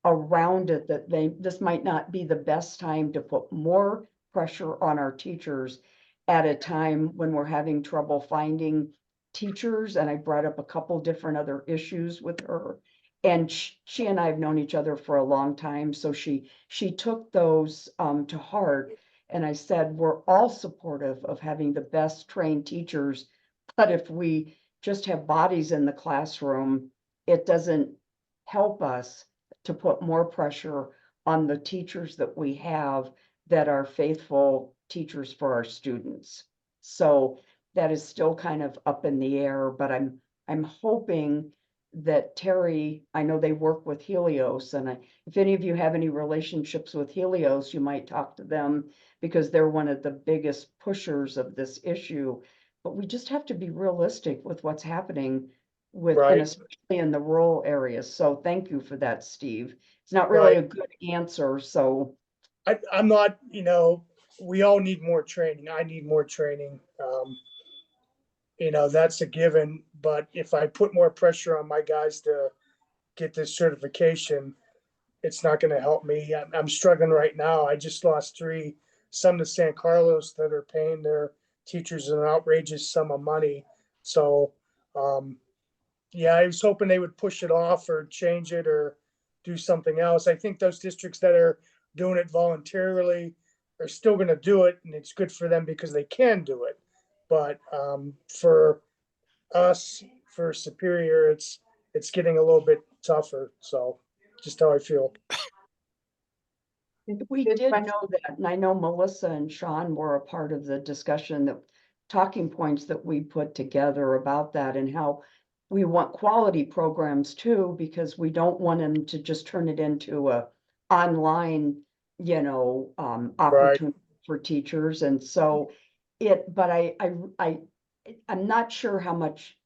[SPEAKER 9] around it, that this might not be the best time to put more pressure on our teachers at a time when we're having trouble finding teachers. And I brought up a couple different other issues with her, and she and I have known each other for a long time, so she took those to heart. And I said, we're all supportive of having the best trained teachers, but if we just have bodies in the classroom, it doesn't help us to put more pressure on the teachers that we have that are faithful teachers for our students. So that is still kind of up in the air, but I'm hoping that Terry, I know they work with Helios, and if any of you have any relationships with Helios, you might talk to them because they're one of the biggest pushers of this issue. But we just have to be realistic with what's happening with, and
[SPEAKER 8] Right.
[SPEAKER 9] especially in the rural areas. So thank you for that, Steve. It's not really a good answer, so.
[SPEAKER 8] I'm not, we all need more training. I need more training. That's a given, but if I put more pressure on my guys to get this certification, it's not going to help me. I'm struggling right now. I just lost 3 some to San Carlos that are paying their teachers an outrageous sum of money. So, yeah, I was hoping they would push it off or change it or do something else. I think those districts that are doing it voluntarily are still going to do it, and it's good for them because they can do it. But for us, for Superior, it's getting a little bit tougher. So, just how I feel.
[SPEAKER 9] We
[SPEAKER 1] Good
[SPEAKER 9] did
[SPEAKER 1] question.
[SPEAKER 9] know that, and I know Melissa and Sean were a part of the discussion, that talking points that we put together about that, and how we want quality programs too, because we don't want them to just turn it into a online, opportunity for teachers. And so but I'm not sure how much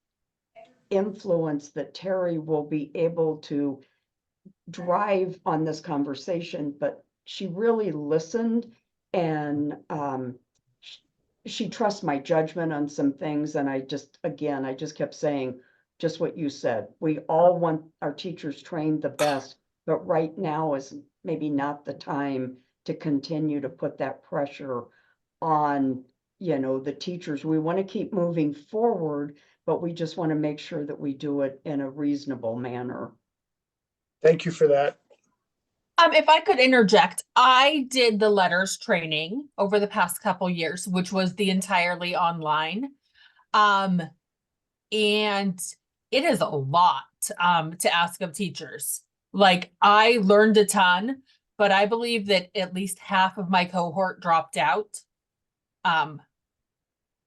[SPEAKER 9] influence that Terry will be able to drive on this conversation, but she really listened, and she trusts my judgment on some things. And I just kept saying just what you said. We all want our teachers trained the best, but right now is maybe not the time to continue to put that pressure on, the teachers. We want to keep moving forward, but we just want to make sure that we do it in a reasonable manner.
[SPEAKER 8] Thank you for that.
[SPEAKER 4] If I could interject, I did the letters training over the past couple years, which was the entirely online. And it is a lot to ask of teachers. Like, I learned a ton, but I believe that at least half of my cohort dropped out.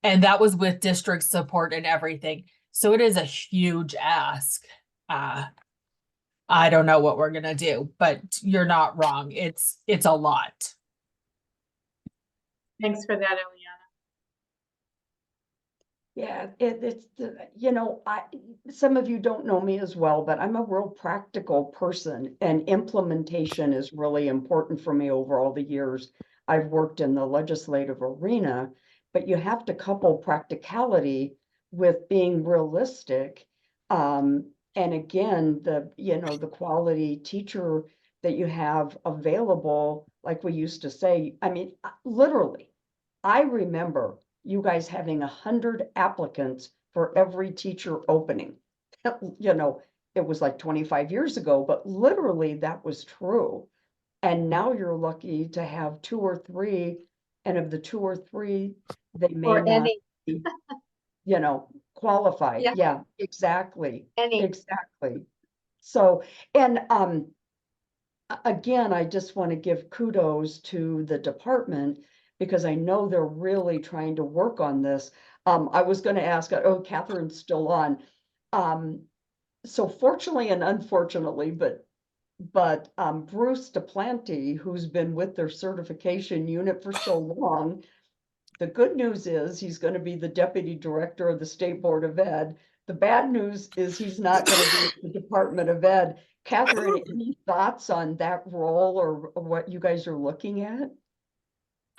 [SPEAKER 4] And that was with district support and everything. So it is a huge ask. I don't know what we're gonna do, but you're not wrong. It's a lot.
[SPEAKER 1] Thanks for that, Eliana.
[SPEAKER 9] Yeah, some of you don't know me as well, but I'm a real practical person, and implementation is really important for me over all the years I've worked in the legislative arena. But you have to couple practicality with being realistic. And again, the quality teacher that you have available, like we used to say, I mean, literally, I remember you guys having 100 applicants for every teacher opening. It was like 25 years ago, but literally that was true. And now you're lucky to have 2 or 3, and of the 2 or 3, they may
[SPEAKER 1] Or
[SPEAKER 9] not
[SPEAKER 1] any,
[SPEAKER 9] be, qualified.
[SPEAKER 1] Yeah.
[SPEAKER 9] Yeah, exactly.
[SPEAKER 1] any.
[SPEAKER 9] Exactly. So, and again, I just want to give kudos to the department, because I know they're really trying to work on this. I was going to ask, oh, Catherine's still on. So fortunately and unfortunately, but Bruce DePlanty, who's been with their certification unit for so long, the good news is he's going to be the deputy director of the State Board of Ed. The bad news is he's not going to be at the Department of Ed. Catherine, any thoughts on that role or what you guys are looking at?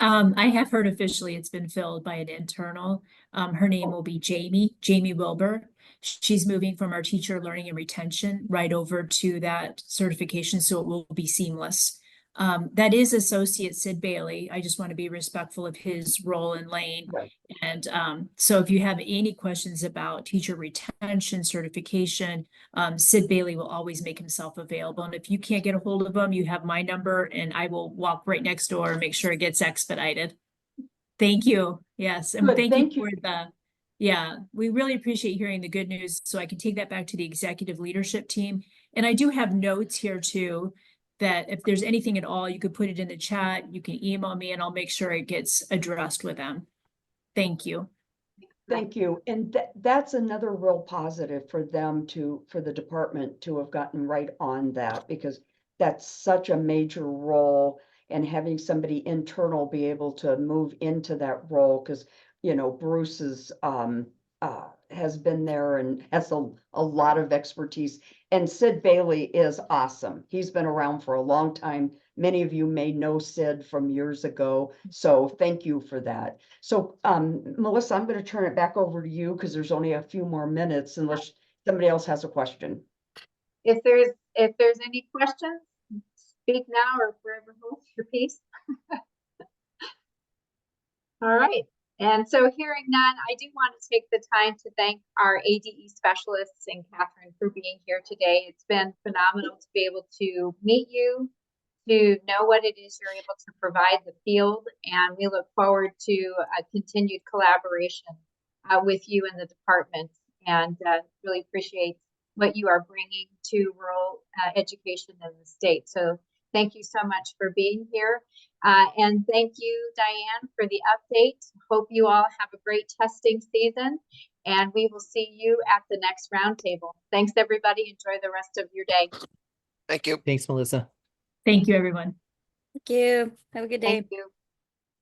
[SPEAKER 7] I have heard officially it's been filled by an internal. Her name will be Jamie Wilbur. She's moving from our teacher learning and retention right over to that certification, so it will be seamless. That is Associate Sid Bailey. I just want to be respectful of his role in lane.
[SPEAKER 9] Right.
[SPEAKER 7] And so if you have any questions about teacher retention certification, Sid Bailey will always make himself available. And if you can't get a hold of him, you have my number, and I will walk right next door and make sure it gets expedited. Thank you. Yes, and
[SPEAKER 9] Good,
[SPEAKER 7] thank
[SPEAKER 9] thank
[SPEAKER 7] you
[SPEAKER 9] you.
[SPEAKER 7] for Yeah, we really appreciate hearing the good news, so I can take that back to the executive leadership team. And I do have notes here too, that if there's anything at all, you could put it in the chat, you can email me and I'll make sure it gets addressed with them. Thank you.
[SPEAKER 9] Thank you. And that's another real positive for them for the department to have gotten right on that, because that's such a major role, and having somebody internal be able to move into that role, because, you know, Bruce has been there and has a lot of expertise. And Sid Bailey is awesome. He's been around for a long time. Many of you may know Sid from years ago. So thank you for that. So Melissa, I'm going to turn it back over to you because there's only a few more minutes unless somebody else has a question.
[SPEAKER 1] If there's any questions, speak now or forever hold your peace. All right. And so hearing none, I do want to take the time to thank our ADE specialists and Catherine for being here today. It's been phenomenal to be able to meet you, to know what it is you're able to provide the field, and we look forward to a continued collaboration with you and the department, and really appreciate what you are bringing to rural education in the state. So thank you so much for being here. And thank you, Diane, for the update. Hope you all have a great testing season, and we will see you at the next roundtable. Thanks, everybody. Enjoy the rest of your day.
[SPEAKER 6] Thank you.
[SPEAKER 3] Thanks, Melissa.
[SPEAKER 7] Thank you, everyone.
[SPEAKER 5] Thank you. Have a good day.
[SPEAKER 1] Thank you.